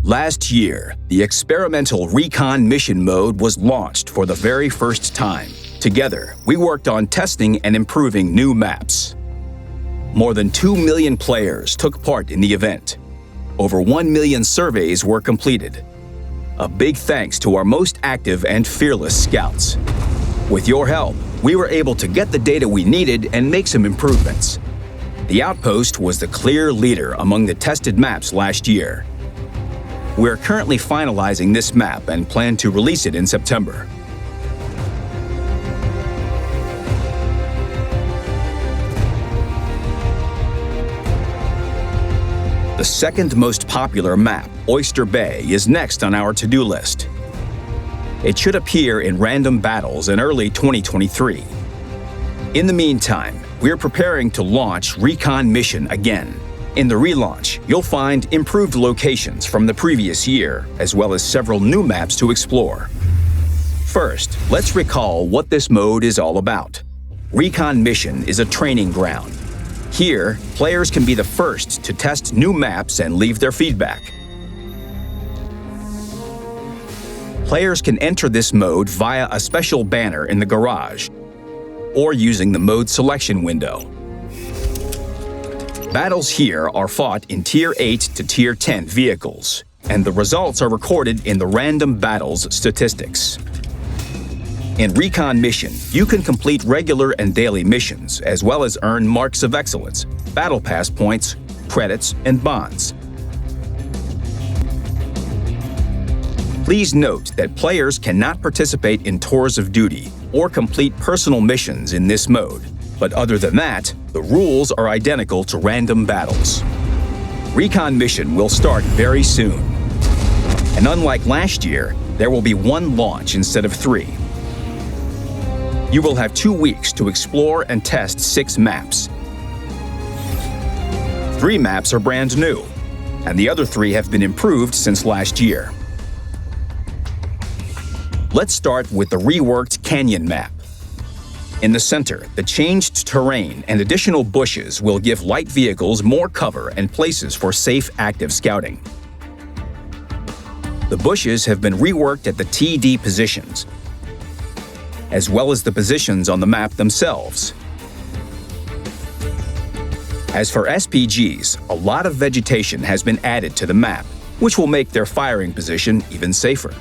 Last year, the experimental Recon Mission mode was launched for the very first time. Together, we worked on testing and improving new maps. More than 2 million players took part in the event. Over 1 million surveys were completed. A big thanks to our most active and fearless scouts. With your help, we were able to get the data we needed and make some improvements. The Outpost was the clear leader among the tested maps last year. We're currently finalizing this map and plan to release it in September. The second most popular map, Oyster Bay, is next on our to-do list. It should appear in random battles in early 2023. In the meantime, we're preparing to launch Recon Mission again. In the relaunch, you'll find improved locations from the previous year, as well as several new maps to explore. First, let's recall what this mode is all about. Recon Mission is a training ground. Here, players can be the first to test new maps and leave their feedback. Players can enter this mode via a special banner in the garage, or using the mode selection window. Battles here are fought in Tier 8 to Tier 10 vehicles, and the results are recorded in the Random Battles statistics. In Recon Mission, you can complete regular and daily missions, as well as earn Marks of Excellence, Battle Pass points, credits, and bonds. Please note that players cannot participate in tours of duty or complete personal missions in this mode. But other than that, the rules are identical to Random Battles. Recon Mission will start very soon. And unlike last year, there will be one launch instead of 3. You will have 2 weeks to explore and test 6 maps. 3 maps are brand new, and the other 3 have been improved since last year. Let's start with the reworked Canyon map. In the center, the changed terrain and additional bushes will give light vehicles more cover and places for safe active scouting. The bushes have been reworked at the TD positions, as well as the positions on the map themselves. As for SPGs, a lot of vegetation has been added to the map, which will make their firing position even safer.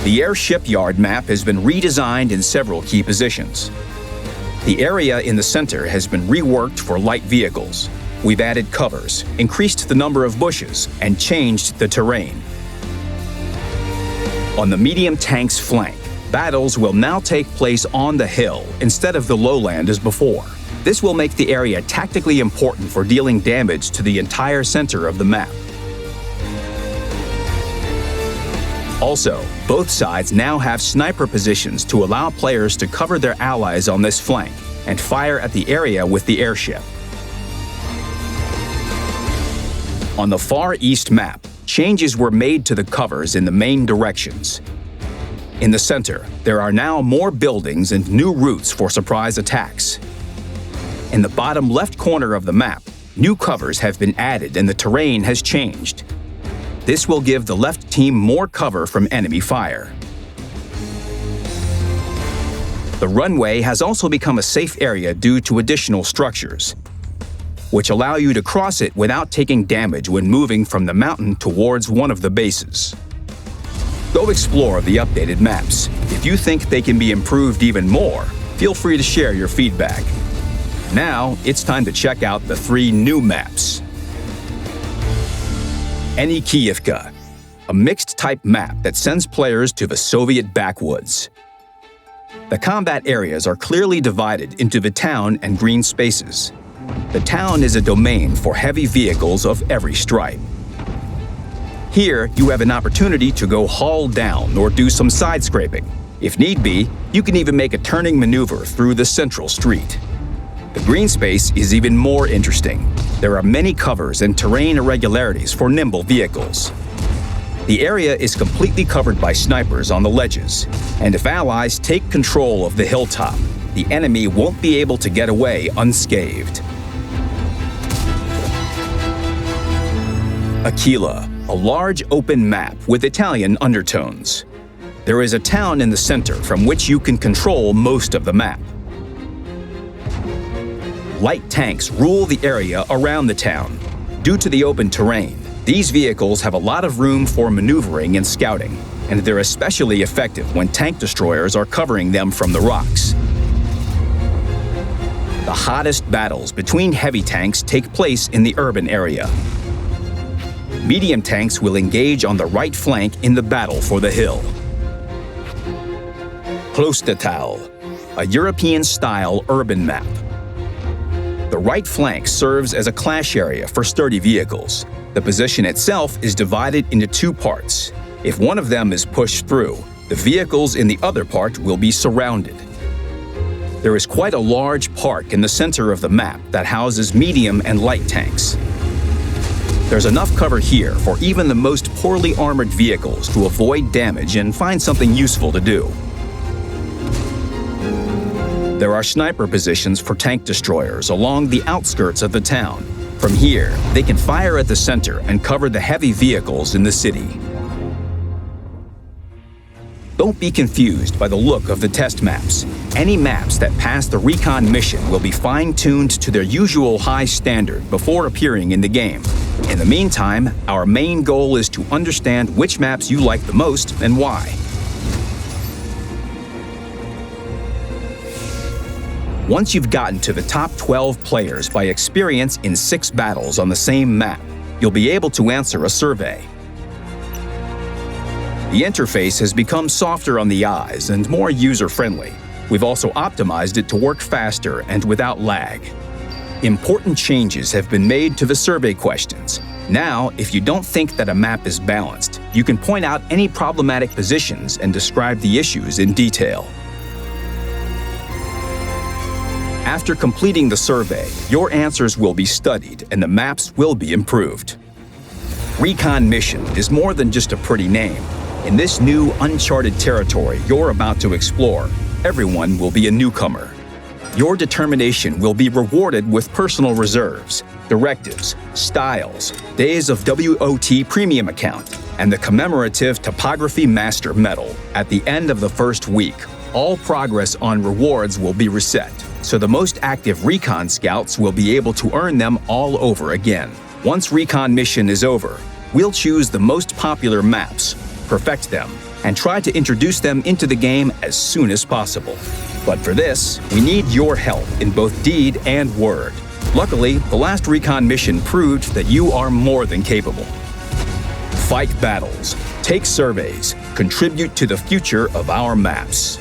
The Air Shipyard map has been redesigned in several key positions. The area in the center has been reworked for light vehicles. We've added covers, increased the number of bushes, and changed the terrain. On the medium tank's flank, battles will now take place on the hill instead of the lowland as before. This will make the area tactically important for dealing damage to the entire center of the map. Also, both sides now have sniper positions to allow players to cover their allies on this flank and fire at the area with the airship. On the Far East map, changes were made to the covers in the main directions. In the center, there are now more buildings and new routes for surprise attacks. In the bottom left corner of the map, new covers have been added and the terrain has changed. This will give the left team more cover from enemy fire. The runway has also become a safe area due to additional structures, which allow you to cross it without taking damage when moving from the mountain towards one of the bases. Go explore the updated maps. If you think they can be improved even more, feel free to share your feedback. Now, it's time to check out the 3 new maps. Enikiyevka, a mixed-type map that sends players to the Soviet backwoods. The combat areas are clearly divided into the town and green spaces. The town is a domain for heavy vehicles of every stripe. Here, you have an opportunity to go haul down or do some side scraping. If need be, you can even make a turning maneuver through the central street. The green space is even more interesting. There are many covers and terrain irregularities for nimble vehicles. The area is completely covered by snipers on the ledges, and if allies take control of the hilltop, the enemy won't be able to get away unscathed. Aquila, a large open map with Italian undertones. There is a town in the center from which you can control most of the map. Light tanks rule the area around the town. Due to the open terrain, these vehicles have a lot of room for maneuvering and scouting, and they're especially effective when tank destroyers are covering them from the rocks. The hottest battles between heavy tanks take place in the urban area. Medium tanks will engage on the right flank in the battle for the hill. Klostertal, a European-style urban map. The right flank serves as a clash area for sturdy vehicles. The position itself is divided into two parts. If one of them is pushed through, the vehicles in the other part will be surrounded. There is quite a large park in the center of the map that houses medium and light tanks. There's enough cover here for even the most poorly armored vehicles to avoid damage and find something useful to do. There are sniper positions for tank destroyers along the outskirts of the town. From here, they can fire at the center and cover the heavy vehicles in the city. Don't be confused by the look of the test maps. Any maps that pass the recon mission will be fine-tuned to their usual high standard before appearing in the game. In the meantime, our main goal is to understand which maps you like the most and why. Once you've gotten to the top 12 players by experience in 6 battles on the same map, you'll be able to answer a survey. The interface has become softer on the eyes and more user-friendly. We've also optimized it to work faster and without lag. Important changes have been made to the survey questions. Now, if you don't think that a map is balanced, you can point out any problematic positions and describe the issues in detail. After completing the survey, your answers will be studied and the maps will be improved. Recon Mission is more than just a pretty name. In this new, uncharted territory you're about to explore, everyone will be a newcomer. Your determination will be rewarded with personal reserves, directives, styles, days of WOT Premium account, and the commemorative Topography Master Medal. At the end of the first week, all progress on rewards will be reset, so the most active recon scouts will be able to earn them all over again. Once Recon Mission is over, we'll choose the most popular maps, perfect them, and try to introduce them into the game as soon as possible. But for this, we need your help in both deed and word. Luckily, the last Recon Mission proved that you are more than capable. Fight battles, take surveys, contribute to the future of our maps.